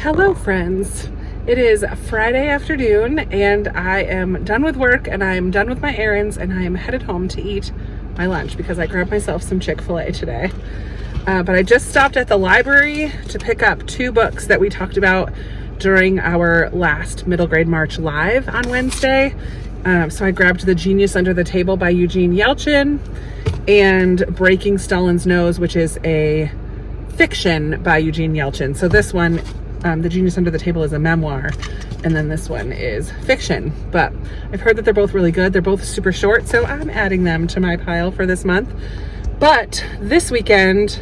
Hello friends. It is Friday afternoon and I am done with work and I'm done with my errands and I am headed home to eat my lunch because I grabbed myself some Chick-fil-A today. But I just stopped at the library to pick up 2 books that we talked about during our last Middle Grade March live on Wednesday. So I grabbed The Genius Under the Table by Eugene Yelchin and Breaking Stalin's Nose, which is a fiction by Eugene Yelchin. So this one, The Genius Under the Table, is a memoir, and then this one is fiction. But I've heard that they're both really good. They're both super short, so I'm adding them to my pile for this month. But this weekend,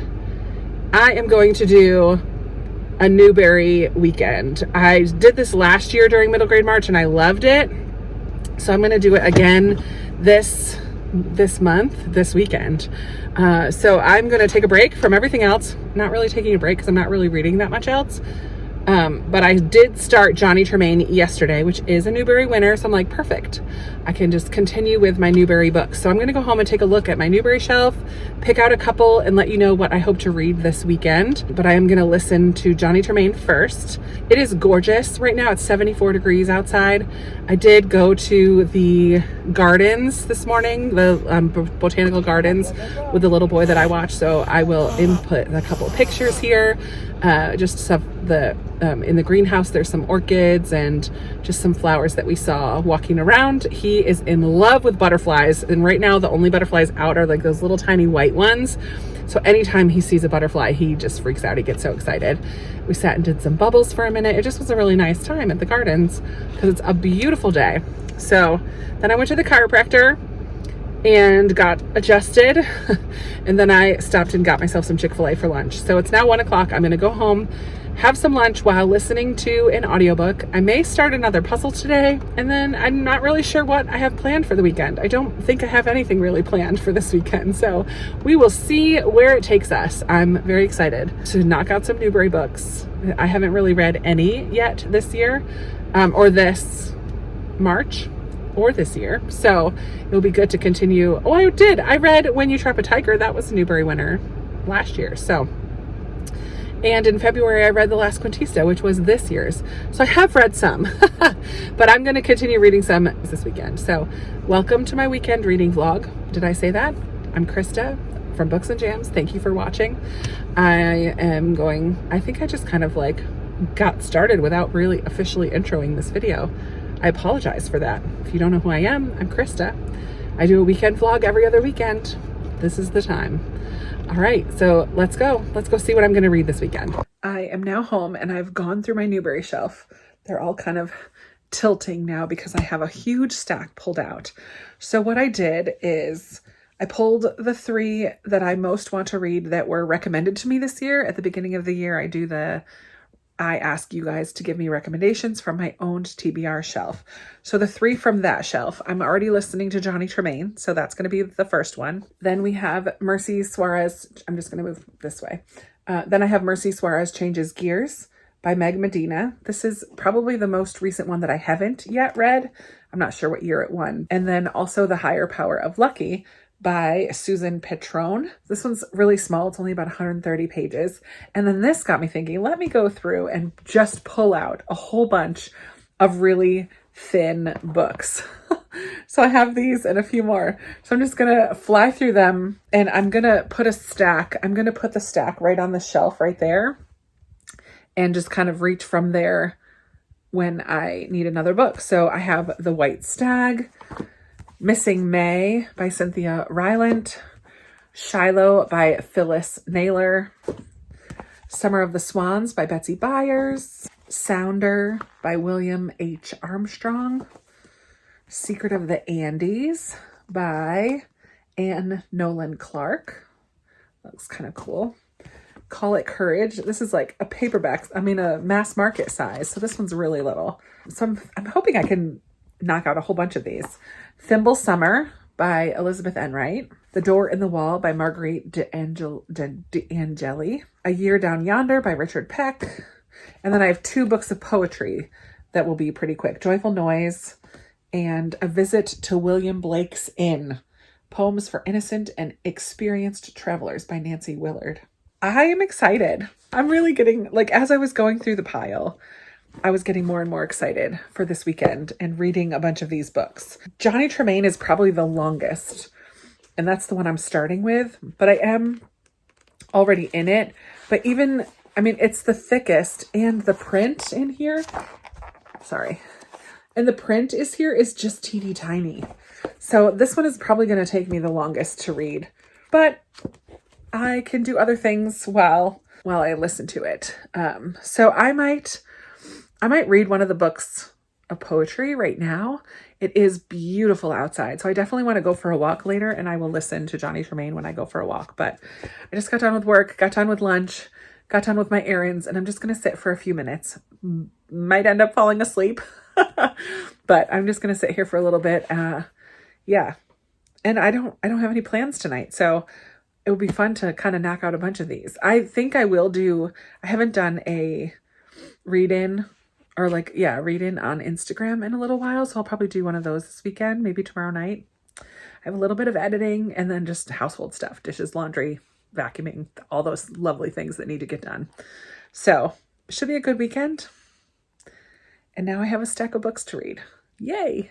I am going to do a Newbery weekend. I did this last year during Middle Grade March and I loved it. So I'm going to do it again this weekend. So I'm going to take a break from everything else. Not really taking a break because I'm not really reading that much else. But I did start Johnny Tremain yesterday, which is a Newbery winner. So I'm like, perfect. I can just continue with my Newbery books. So I'm going to go home and take a look at my Newbery shelf, pick out a couple and let you know what I hope to read this weekend. But I am going to listen to Johnny Tremain first. It is gorgeous. Right now it's 74 degrees outside. I did go to the gardens this morning, the botanical gardens with the little boy that I watched. So I will input a couple of pictures here. Just stuff in the greenhouse. There's some orchids and just some flowers that we saw walking around. He is in love with butterflies, and right now the only butterflies out are like those little tiny white ones. So anytime he sees a butterfly, he just freaks out. He gets so excited. We sat and did some bubbles for a minute. It just was a really nice time at the gardens because it's a beautiful day. So then I went to the chiropractor and got adjusted and then I stopped and got myself some Chick-fil-A for lunch. So it's now 1 o'clock. I'm gonna go home, have some lunch while listening to an audiobook. I may start another puzzle today, and then I'm not really sure what I have planned for the weekend. I don't think I have anything really planned for this weekend, so we will see where it takes us. I'm very excited to knock out some Newbery books. I haven't really read any yet this year, or this March, or this year, so it'll be good to continue. Oh, I read When You Trap a Tiger. That was a Newbery winner last year. So, and in February I read The Last Quintista, which was this year's. So I have read some, but I'm going to continue reading some this weekend. So welcome to my weekend reading vlog. Did I say that? I'm Krista from Books and Jams. Thank you for watching. I think I just kind of like got started without really officially introing this video. I apologize for that. If you don't know who I am, I'm Krista. I do a weekend vlog every other weekend. This is the time. All right, so let's go. Let's go see what I'm gonna read this weekend. I am now home and I've gone through my Newbery shelf. They're all kind of tilting now because I have a huge stack pulled out. So what I did is I pulled the 3 that I most want to read that were recommended to me this year. At the beginning of the year, I ask you guys to give me recommendations from my owned TBR shelf. So the 3 from that shelf, I'm already listening to Johnny Tremain, so that's going to be the first one. Then we have Mercy Suarez. I'm just going to move this way. Then I have Mercy Suarez Changes Gears by Meg Medina. This is probably the most recent one that I haven't yet read. I'm not sure what year it won. And then also The Higher Power of Lucky by Susan Petrone. This one's really small. It's only about 130 pages. And then this got me thinking, let me go through and just pull out a whole bunch of really thin books. So I have these and a few more. So I'm just going to fly through them and I'm going to put the stack right on the shelf right there and just kind of reach from there when I need another book. So I have The White Stag, Missing May by Cynthia Rylant, Shiloh by Phyllis Naylor, Summer of the Swans by Betsy Byers, Sounder by William H. Armstrong, Secret of the Andes by Anne Nolan Clark. That looks kind of cool. Call It Courage. This is like a paperback, a mass market size. So this one's really little. So I'm hoping I can knock out a whole bunch of these. Thimble Summer by Elizabeth Enright, The Door in the Wall by Marguerite D'Angeli, A Year Down Yonder by Richard Peck, and then I have 2 books of poetry that will be pretty quick. Joyful Noise and A Visit to William Blake's Inn, Poems for Innocent and Experienced Travelers by Nancy Willard. I am excited. I'm really getting, like, as I was going through the pile, I was getting more and more excited for this weekend and reading a bunch of these books. Johnny Tremain is probably the longest, and that's the one I'm starting with, but I am already in it. But even, I mean, it's the thickest, and the print in here, sorry, and the print is just teeny tiny. So this one is probably going to take me the longest to read, but I can do other things while I listen to it. So I might read one of the books of poetry right now. It is beautiful outside, so I definitely want to go for a walk later, and I will listen to Johnny Tremain when I go for a walk. But I just got done with work, got done with lunch, got done with my errands, and I'm just going to sit for a few minutes. Might end up falling asleep, but I'm just going to sit here for a little bit. Yeah. And I don't have any plans tonight, so it would be fun to kind of knock out a bunch of these. I think I haven't done a read-in or read-in on Instagram in a little while. So I'll probably do one of those this weekend, maybe tomorrow night. I have a little bit of editing and then just household stuff, dishes, laundry, vacuuming, all those lovely things that need to get done. So it should be a good weekend. And now I have a stack of books to read. Yay.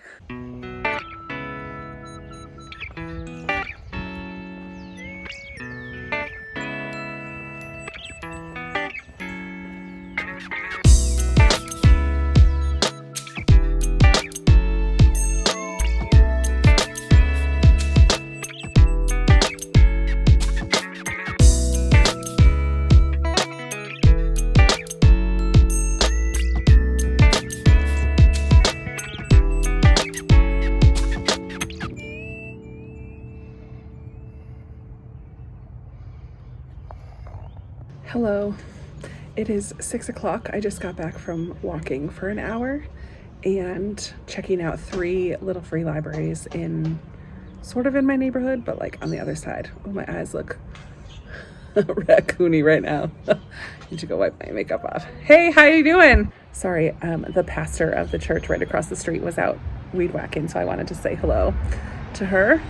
Hello, it is 6 o'clock. I just got back from walking for an hour and checking out 3 little free libraries in my neighborhood, but like on the other side. Oh, my eyes look raccoony right now. Need to go wipe my makeup off. Hey, how you doing? Sorry, the pastor of the church right across the street was out weed whacking, so I wanted to say hello to her.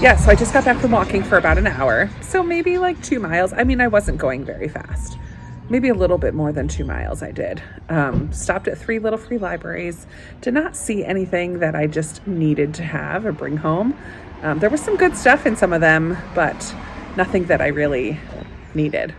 Yeah, so I just got back from walking for about an hour. So maybe like 2 miles. I mean, I wasn't going very fast. Maybe a little bit more than 2 miles I did. Stopped at 3 little free libraries. Did not see anything that I just needed to have or bring home. There was some good stuff in some of them, but nothing that I really needed.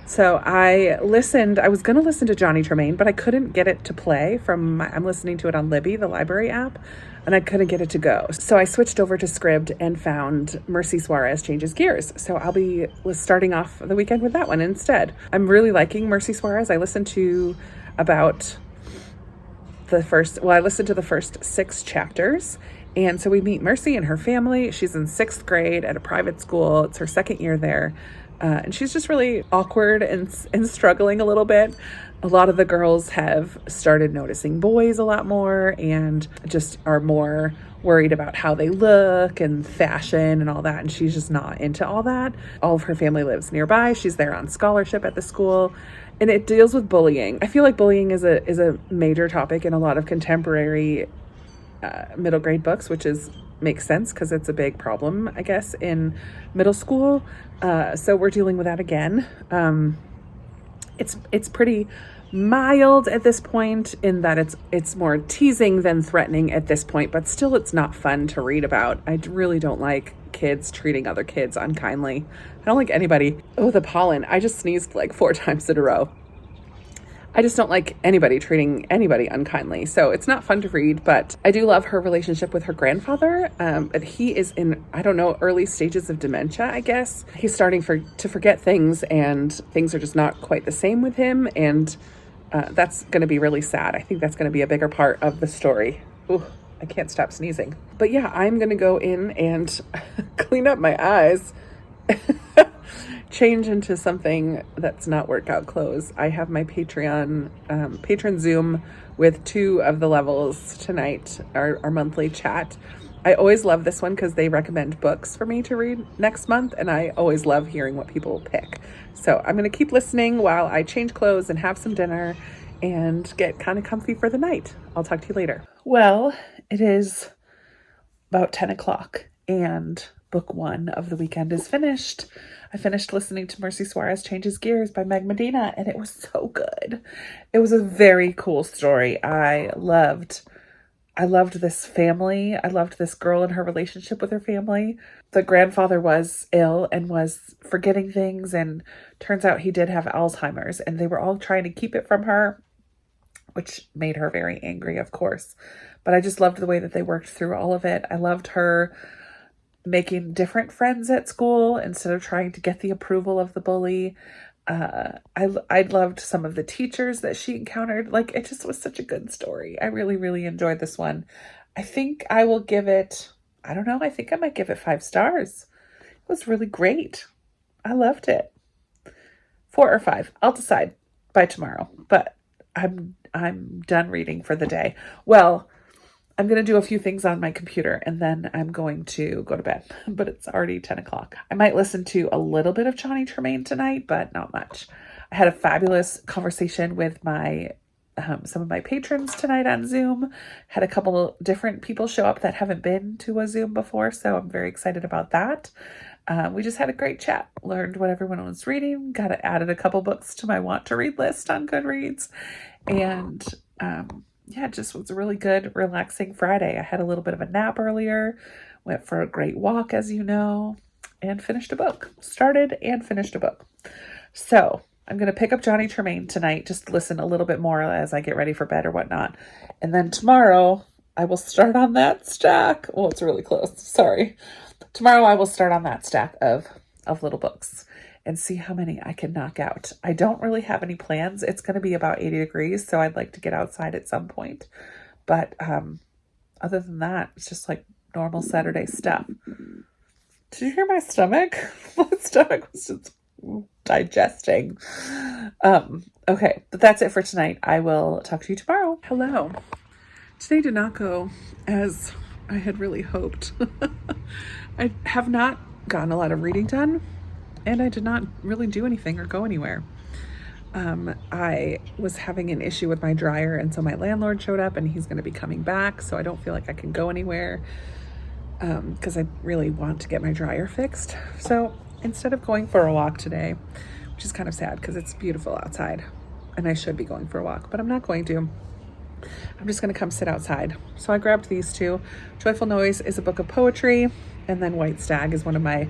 So I was going to listen to Johnny Tremain, but I couldn't get it to play I'm listening to it on Libby, the library app, and I couldn't get it to go. So I switched over to Scribd and found Mercy Suarez Changes Gears. So I'll be starting off the weekend with that one instead. I'm really liking Mercy Suarez. I listened to the first 6 chapters. And so we meet Mercy and her family. She's in 6th grade at a private school. It's her 2nd year there. And she's just really awkward and struggling a little bit. A lot of the girls have started noticing boys a lot more and just are more worried about how they look and fashion and all that. And she's just not into all that. All of her family lives nearby. She's there on scholarship at the school. And it deals with bullying. I feel like bullying is a major topic in a lot of contemporary middle grade books, which makes sense because it's a big problem, I guess, in middle school. So we're dealing with that again. It's pretty mild at this point in that it's more teasing than threatening at this point, but still it's not fun to read about. I really don't like kids treating other kids unkindly. I don't like anybody. Oh, the pollen. I just sneezed like 4 times in a row. I just don't like anybody treating anybody unkindly. So it's not fun to read, but I do love her relationship with her grandfather. But he is in, I don't know, early stages of dementia, I guess. He's starting to forget things, and things are just not quite the same with him. And that's going to be really sad. I think that's going to be a bigger part of the story. Ooh, I can't stop sneezing. But yeah, I'm going to go in and clean up my eyes. Change into something that's not workout clothes. I have my patron Zoom with 2 of the levels tonight, our monthly chat. I always love this one because they recommend books for me to read next month, and I always love hearing what people pick. So I'm going to keep listening while I change clothes and have some dinner and get kind of comfy for the night. I'll talk to you later. Well, it is about 10 o'clock, and book one of the weekend is finished. I finished listening to Mercy Suarez Changes Gears by Meg Medina, and it was so good. It was a very cool story. I loved this family. I loved this girl and her relationship with her family. The grandfather was ill and was forgetting things, and turns out he did have Alzheimer's, and they were all trying to keep it from her, which made her very angry, of course. But I just loved the way that they worked through all of it. I loved her making different friends at school instead of trying to get the approval of the bully. I loved some of the teachers that she encountered. Like, it just was such a good story. I really, really enjoyed this one. I think I will give it, I don't know, I think I might give it 5 stars. It was really great. I loved it. 4 or 5. I'll decide by tomorrow, but I'm done reading for the day. Well, I'm going to do a few things on my computer and then I'm going to go to bed, but it's already 10 o'clock. I might listen to a little bit of Johnny Tremain tonight, but not much. I had a fabulous conversation with my some of my patrons tonight on Zoom. Had a couple different people show up that haven't been to a Zoom before, so I'm very excited about that. We just had a great chat, learned what everyone was reading, added a couple books to my want to read list on Goodreads, and yeah, it just was a really good, relaxing Friday. I had a little bit of a nap earlier, went for a great walk, as you know, and finished a book. Started and finished a book. So I'm going to pick up Johnny Tremain tonight, just listen a little bit more as I get ready for bed or whatnot. And then tomorrow I will start on that stack. Well, it's really close. Sorry. Tomorrow I will start on that stack of little books and see how many I can knock out. I don't really have any plans. It's going to be about 80 degrees, so I'd like to get outside at some point. But other than that, it's just like normal Saturday stuff. Did you hear my stomach? My stomach was just digesting. Okay, but that's it for tonight. I will talk to you tomorrow. Hello. Today did not go as I had really hoped. I have not gotten a lot of reading done, and I did not really do anything or go anywhere. I was having an issue with my dryer, and so my landlord showed up and he's going to be coming back, so I don't feel like I can go anywhere because I really want to get my dryer fixed. So instead of going for a walk today, which is kind of sad because it's beautiful outside and I should be going for a walk, but I'm not going to. I'm just going to come sit outside. So I grabbed these two. Joyful Noise is a book of poetry, and then White Stag is one of my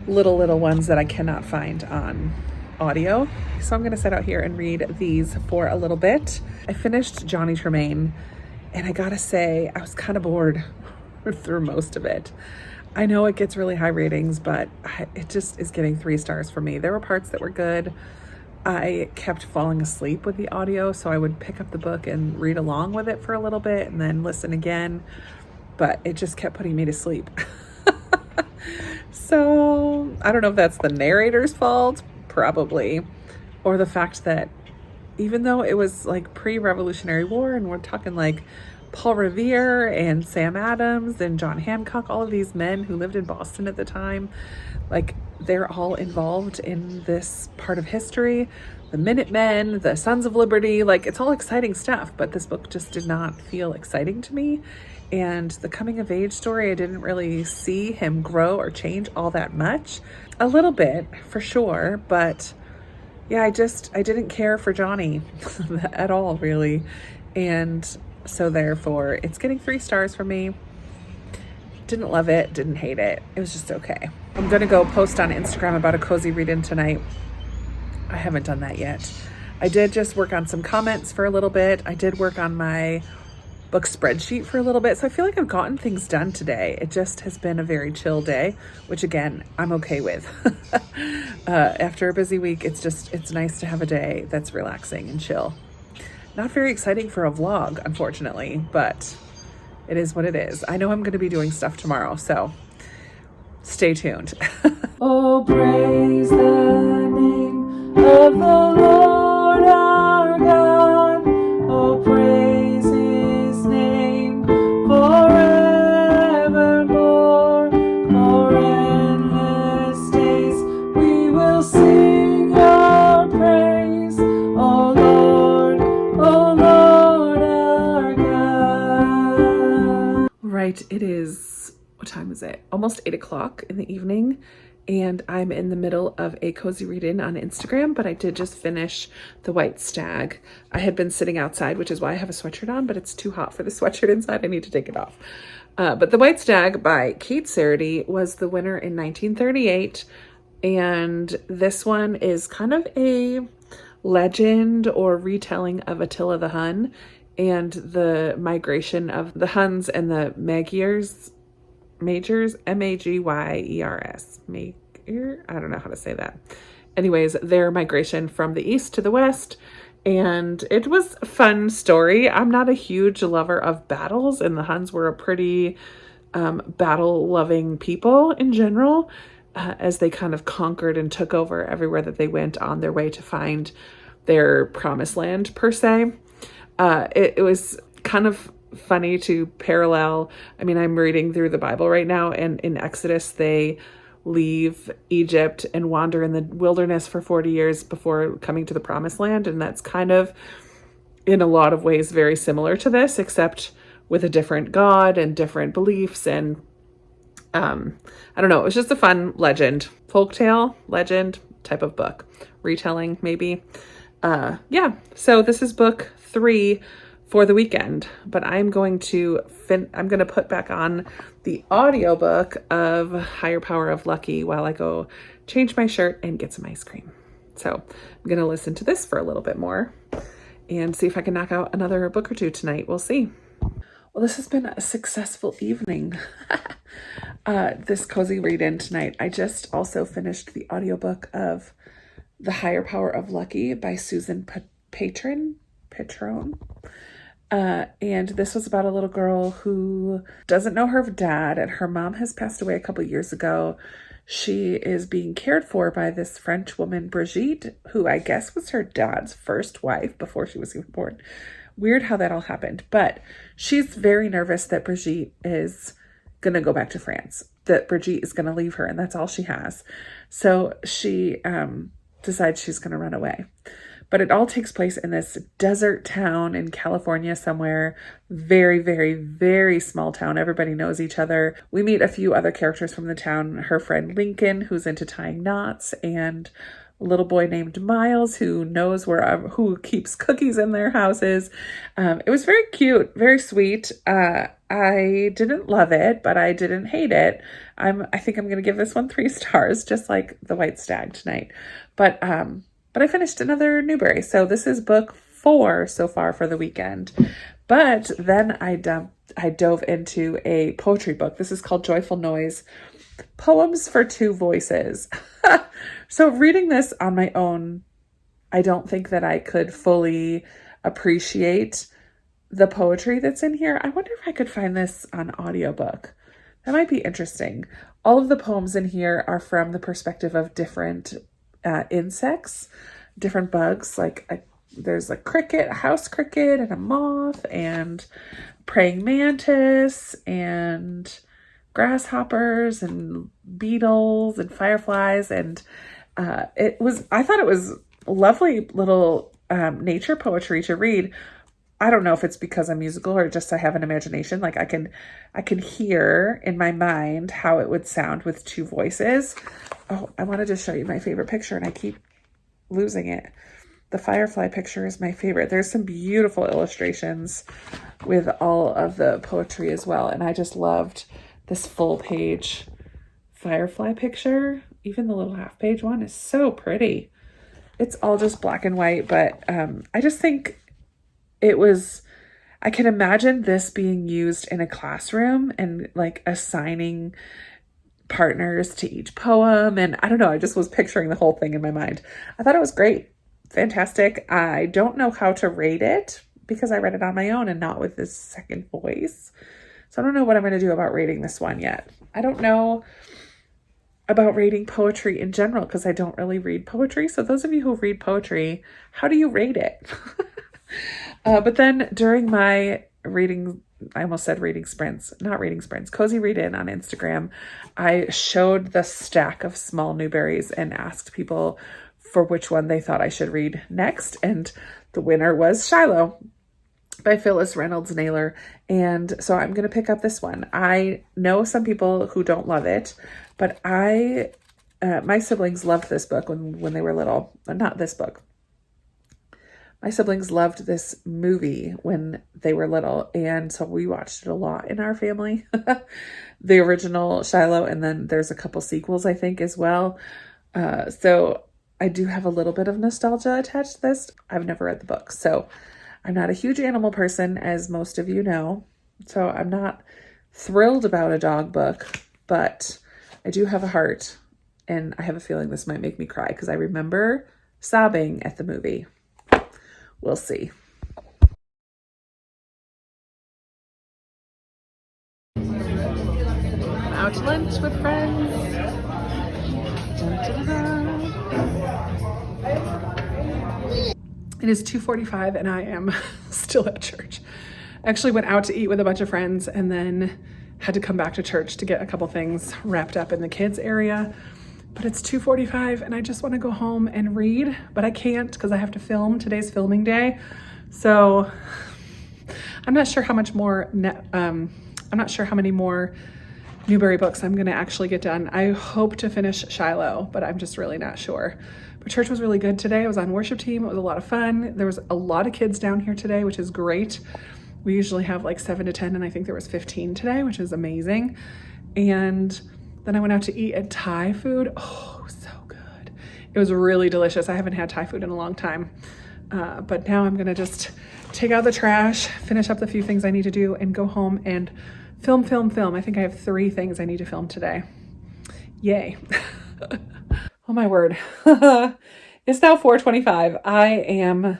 little ones that I cannot find on audio. So I'm going to sit out here and read these for a little bit. I finished Johnny Tremain, and I gotta say, I was kind of bored through most of it. I know it gets really high ratings, but it just is getting 3 stars for me. There were parts that were good. I kept falling asleep with the audio, so I would pick up the book and read along with it for a little bit and then listen again, but it just kept putting me to sleep. So I don't know if that's the narrator's fault, probably, or the fact that even though it was like pre-Revolutionary War and we're talking like Paul Revere and Sam Adams and John Hancock, all of these men who lived in Boston at the time, like they're all involved in this part of history. The Minutemen, the Sons of Liberty, like it's all exciting stuff, but this book just did not feel exciting to me. And the coming of age story, I didn't really see him grow or change all that much. A little bit for sure, but yeah, I didn't care for Johnny at all, really. And so therefore it's getting 3 stars for me. Didn't love it, didn't hate it. It was just okay. I'm gonna go post on Instagram about a cozy read-in tonight. I haven't done that yet. I did just work on some comments for a little bit. I did work on my book spreadsheet for a little bit. So I feel like I've gotten things done today. It just has been a very chill day, which again, I'm okay with. After a busy week, it's nice to have a day that's relaxing and chill. Not very exciting for a vlog, unfortunately, but it is what it is. I know I'm going to be doing stuff tomorrow, so stay tuned. Oh, praise the name of the Lord our God. Oh, praise his name forevermore. For endless days we will sing your praise. Oh Lord our God. Right, it is what time is it? Almost 8 o'clock in the evening. And I'm in the middle of a cozy read in on Instagram, but I did just finish The White Stag. I had been sitting outside, which is why I have a sweatshirt on, but it's too hot for the sweatshirt inside. I need to take it off. But The White Stag by Kate Sarity was the winner in 1938. And this one is kind of a legend or retelling of Attila the Hun and the migration of the Huns and the Magyars, Magyers, I don't know how to say that. Anyways, their migration from the east to the west. And it was a fun story. I'm not a huge lover of battles, and the Huns were a pretty battle-loving people in general, as they kind of conquered and took over everywhere that they went on their way to find their promised land, per se. It was kind of funny to parallel. I mean, I'm reading through the Bible right now, and in Exodus, they leave Egypt and wander in the wilderness for 40 years before coming to the promised land. And that's kind of, in a lot of ways, very similar to this, except with a different God and different beliefs. And I don't know, it was just a fun legend, folktale, legend type of book, retelling maybe. Yeah, so this is book 3 for the weekend, but I'm going to put back on the audiobook of Higher Power of Lucky while I go change my shirt and get some ice cream. So I'm going to listen to this for a little bit more and see if I can knock out another book or two tonight. We'll see. Well, this has been a successful evening. This cozy read-in tonight. I just also finished the audiobook of The Higher Power of Lucky by Susan Patrone. And this was about a little girl who doesn't know her dad, and her mom has passed away a couple years ago. She is being cared for by this French woman, Brigitte, who I guess was her dad's first wife before she was even born. Weird how that all happened. But she's very nervous that Brigitte is going to go back to France, that Brigitte is going to leave her, and that's all she has. So she decides she's going to run away. But it all takes place in this desert town in California somewhere. Very, very, very small town. Everybody knows each other. We meet a few other characters from the town. Her friend Lincoln, who's into tying knots, and a little boy named Miles, who knows who keeps cookies in their houses. It was very cute, very sweet. I didn't love it, but I didn't hate it. I think I'm going to give this one 3 stars, just like The White Stag tonight. But I finished another Newbery. So this is book 4 so far for the weekend. But then I dove into a poetry book. This is called Joyful Noise, Poems for 2 Voices. So reading this on my own, I don't think that I could fully appreciate the poetry that's in here. I wonder if I could find this on audiobook. That might be interesting. All of the poems in here are from the perspective of different insects, different bugs. There's a cricket, a house cricket, and a moth, and praying mantis, and grasshoppers, and beetles, and fireflies. And I thought it was lovely little nature poetry to read. I don't know if it's because I'm musical or just I have an imagination. Like I can hear in my mind how it would sound with 2 voices. Oh, I wanted to show you my favorite picture and I keep losing it. The firefly picture is my favorite. There's some beautiful illustrations with all of the poetry as well. And I just loved this full page firefly picture. Even the little half page one is so pretty. It's all just black and white, but I just think I can imagine this being used in a classroom and like assigning partners to each poem. And I don't know, I just was picturing the whole thing in my mind. I thought it was great. Fantastic. I don't know how to rate it because I read it on my own and not with this second voice. So I don't know what I'm going to do about rating this one yet. I don't know about rating poetry in general because I don't really read poetry. So those of you who read poetry, how do you rate it? But then during my reading, I almost said reading sprints, not reading sprints, cozy read in on Instagram, I showed the stack of small Newberries and asked people for which one they thought I should read next. And the winner was Shiloh. by Phyllis Reynolds Naylor. And so I'm going to pick up this one. I know some people who don't love it, but my siblings loved this book when they were little. Not this book. My siblings loved this movie when they were little, and so we watched it a lot in our family. The original Shiloh, and then there's a couple sequels, I think, as well. So I do have a little bit of nostalgia attached to this. I've never read the book, so I'm not a huge animal person, as most of you know. So I'm not thrilled about a dog book, but I do have a heart, and I have a feeling this might make me cry because I remember sobbing at the movie. We'll see. I'm out to lunch with friends. Dun, dun, dun. It is 2:45 and I am still at church. I actually went out to eat with a bunch of friends and then had to come back to church to get a couple things wrapped up in the kids area. But it's 2:45 and I just want to go home and read, but I can't because I have to film. Today's filming day. So I'm not sure how much more, I'm not sure how many more Newbery books I'm going to actually get done. I hope to finish Shiloh, but I'm just really not sure. But church was really good today. I was on worship team. It was a lot of fun. There was a lot of kids down here today, which is great. We usually have like 7 to 10, and I think there was 15 today, which is amazing. And then I went out to eat at Thai food. Oh, so good. It was really delicious. I haven't had Thai food in a long time. But now I'm gonna just take out the trash, finish up the few things I need to do, and go home and film. I think I have 3 things I need to film today. Yay. Oh my word. It's now 4:25. I am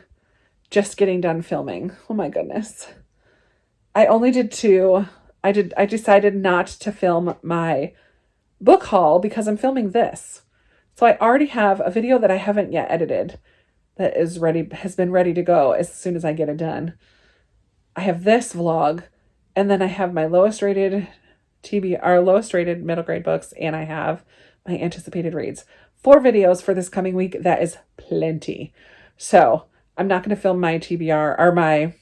just getting done filming. Oh my goodness. I only did 2. I decided not to film my book haul because I'm filming this. So I already have a video that I haven't yet edited that has been ready to go as soon as I get it done. I have this vlog, and then I have my lowest rated middle grade books, and I have my anticipated reads. 4 videos for this coming week. That is plenty. So I'm not going to film my TBR or my,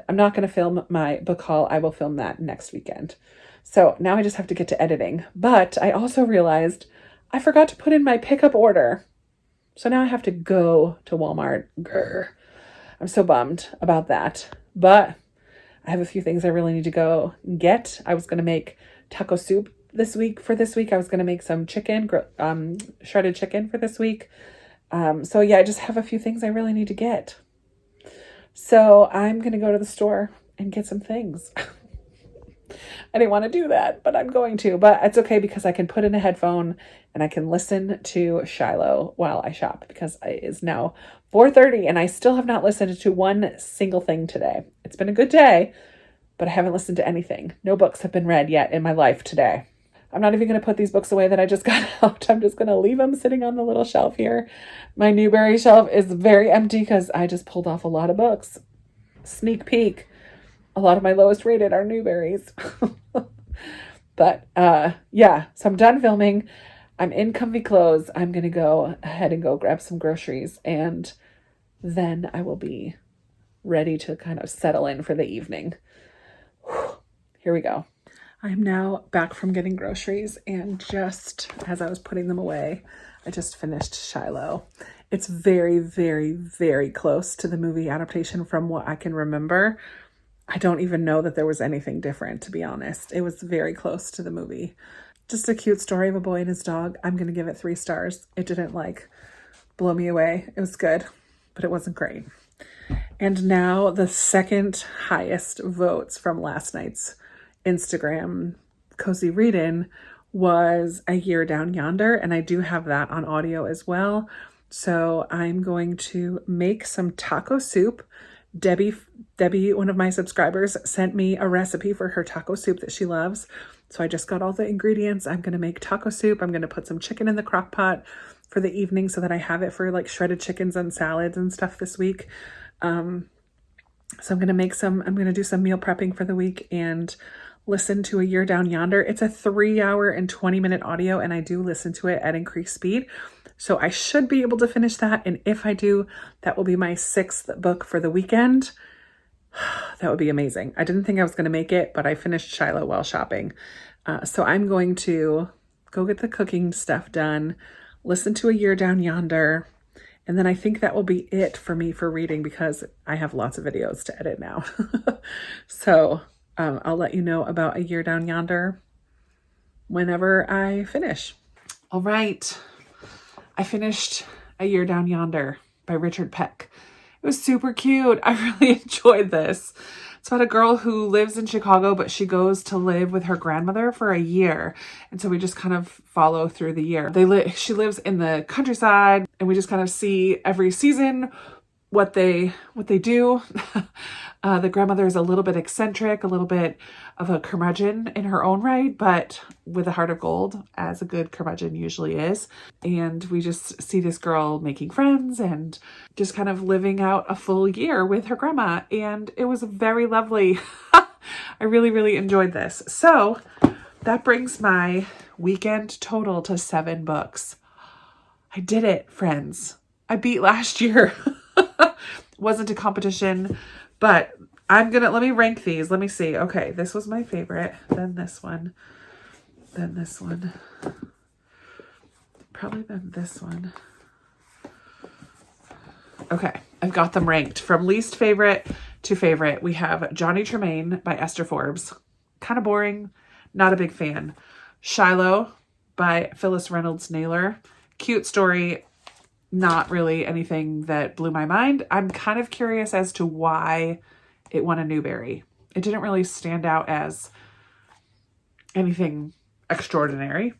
I'm not going to film my book haul. I will film that next weekend. So now I just have to get to editing. But I also realized I forgot to put in my pickup order. So now I have to go to Walmart. Grr. I'm so bummed about that. But I have a few things I really need to go get. I was going to make taco soup this week. I was going to make some chicken, shredded chicken for this week. So yeah, I just have a few things I really need to get. So I'm going to go to the store and get some things. I didn't want to do that, but I'm going to. But it's okay because I can put in a headphone and I can listen to Shiloh while I shop because it is now 4:30 and I still have not listened to one single thing today. It's been a good day, but I haven't listened to anything. No books have been read yet in my life today. I'm not even going to put these books away that I just got out. I'm just going to leave them sitting on the little shelf here. My Newbery shelf is very empty because I just pulled off a lot of books. Sneak peek. A lot of my lowest rated are Newberys. But yeah, so I'm done filming. I'm in comfy clothes. I'm going to go ahead and go grab some groceries. And then I will be ready to kind of settle in for the evening. Whew. Here we go. I'm now back from getting groceries. And just as I was putting them away, I just finished Shiloh. It's very, very, very close to the movie adaptation from what I can remember. I don't even know that there was anything different, to be honest. It was very close to the movie. Just a cute story of a boy and his dog. I'm going to give it 3 stars. It didn't blow me away. It was good, but it wasn't great. And now the second highest votes from last night's Instagram Cozy Read-In was A Year Down Yonder. And I do have that on audio as well. So I'm going to make some taco soup. Debbie, one of my subscribers, sent me a recipe for her taco soup that she loves. So I just got all the ingredients. I'm going to make taco soup. I'm going to put some chicken in the crock pot for the evening so that I have it for shredded chickens and salads and stuff this week. So I'm going to do some meal prepping for the week. And listen to A Year Down Yonder. It's a 3-hour and 20-minute audio, and I do listen to it at increased speed. So I should be able to finish that. And if I do, that will be my 6th book for the weekend. That would be amazing. I didn't think I was going to make it, but I finished Shiloh while shopping. So I'm going to go get the cooking stuff done, listen to A Year Down Yonder, and then I think that will be it for me for reading because I have lots of videos to edit now. So I'll let you know about A Year Down Yonder whenever I finish. All right. I finished A Year Down Yonder by Richard Peck. It was super cute. I really enjoyed this. It's about a girl who lives in Chicago, but she goes to live with her grandmother for a year. And so we just kind of follow through the year. She lives in the countryside, and we just kind of see every season what they do. The grandmother is a little bit eccentric, a little bit of a curmudgeon in her own right, but with a heart of gold, as a good curmudgeon usually is. And we just see this girl making friends and just kind of living out a full year with her grandma. And it was very lovely. I really, really enjoyed this. So that brings my weekend total to 7 books. I did it, friends. I beat last year. Wasn't a competition, but let me rank these. Let me see. Okay, this was my favorite. Then this one. Then this one. Probably then this one. Okay, I've got them ranked from least favorite to favorite. We have Johnny Tremain by Esther Forbes. Kind of boring. Not a big fan. Shiloh by Phyllis Reynolds Naylor. Cute story. Not really anything that blew my mind. I'm kind of curious as to why it won a Newbery. It didn't really stand out as anything extraordinary.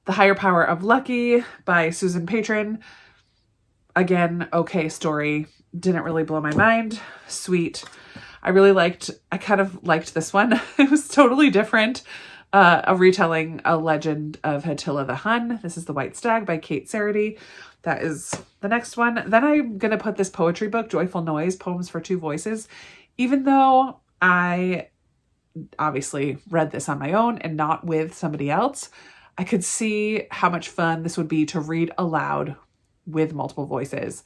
The Higher Power of Lucky by Susan Patron. Again, okay story. Didn't really blow my mind. Sweet. I kind of liked this one. It was totally different. A retelling, A Legend of Attila the Hun. This is The White Stag by Kate Sarity. That is the next one. Then I'm going to put this poetry book, Joyful Noise, Poems for Two Voices. Even though I obviously read this on my own and not with somebody else, I could see how much fun this would be to read aloud with multiple voices.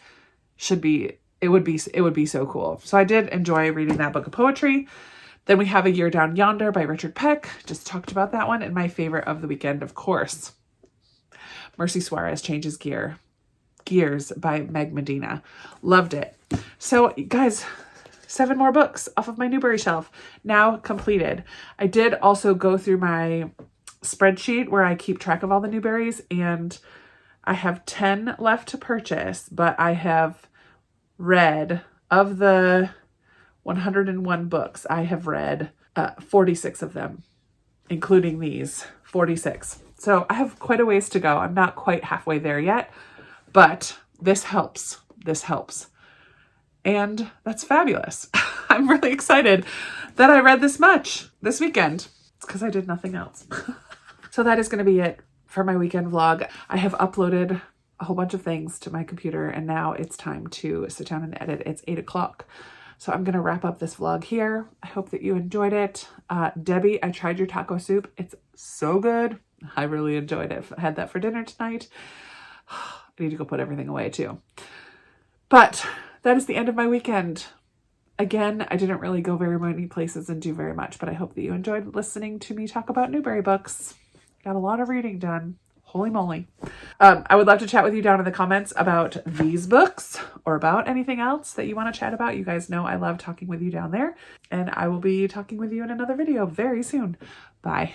It would be so cool. So I did enjoy reading that book of poetry. Then we have A Year Down Yonder by Richard Peck. Just talked about that one. And my favorite of the weekend, of course, Mercy Suarez Changes Gears by Meg Medina. Loved it. So guys, 7 more books off of my Newbery shelf now completed. I did also go through my spreadsheet where I keep track of all the Newberries, and I have 10 left to purchase, but I have read, of the 101 books, I have read 46 of them, including these 46. So I have quite a ways to go. I'm not quite halfway there yet, but this helps. This helps. And that's fabulous. I'm really excited that I read this much this weekend. It's because I did nothing else. So that is going to be it for my weekend vlog. I have uploaded a whole bunch of things to my computer, and now it's time to sit down and edit. It's 8 o'clock. So I'm going to wrap up this vlog here. I hope that you enjoyed it. Debbie, I tried your taco soup. It's so good. I really enjoyed it. I had that for dinner tonight. I need to go put everything away too. But that is the end of my weekend. Again, I didn't really go very many places and do very much, but I hope that you enjoyed listening to me talk about Newbery books. Got a lot of reading done. Holy moly. I would love to chat with you down in the comments about these books or about anything else that you want to chat about. You guys know I love talking with you down there, and I will be talking with you in another video very soon. Bye.